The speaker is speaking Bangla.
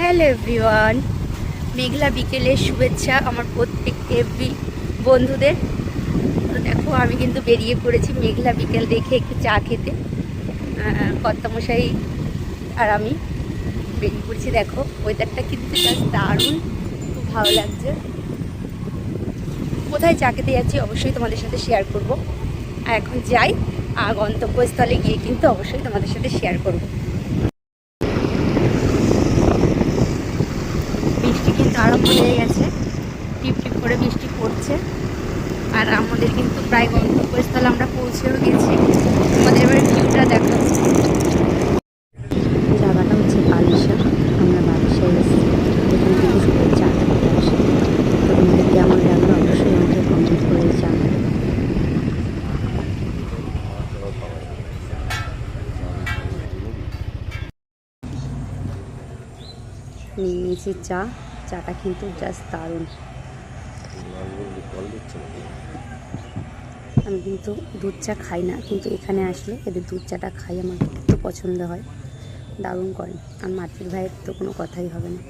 হ্যালো এভরিওয়ান, মেঘলা বিকেলের শুভেচ্ছা আমার প্রত্যেক এভরি বন্ধুদের। তো দেখো, আমি কিন্তু বেরিয়ে পড়েছি মেঘলা বিকেল দেখে একটু চা খেতে। কর্তামশাই আর আমি বেরিয়ে পড়েছি। দেখো, ওয়েদারটা কিন্তু জাস্ট দারুণ, খুব ভালো লাগছে। কোথায় চা খেতে যাচ্ছি অবশ্যই তোমাদের সাথে শেয়ার করব। আর এখন যাই, আর গন্তব্যস্থলে গিয়ে কিন্তু অবশ্যই তোমাদের সাথে শেয়ার করব। বৃষ্টি কিন্তু আরম্ভ হয়ে গেছে, টিপ টিপ করে বৃষ্টি পড়ছে। আর আমাদের কিন্তু প্রায় গন্তব্যস্থলে আমরা পৌঁছেও গেছি। আমাদের এবার ভিউটা দেখো। জায়গাটা হচ্ছে বালিশা, আমরা বালিশায় এসেছি। এখানে কিন্তু সবাই চা খেতে আসে। তো তোমাদের কেমন লাগলো অবশ্যই আমাকে কমেন্ট করে জানাবে। নিয়ে নিয়েছি চা, চাটা কিন্তু জাস্ট দারুণ। আমি কিন্তু দুধ চা খাই না, কিন্তু এখানে আসলে এদের দুধ চাটা খাই, আমার একটু পছন্দ হয়, দারুণ করে। আর মাটির ভাইয়ের তো কোনো কথাই হবে না।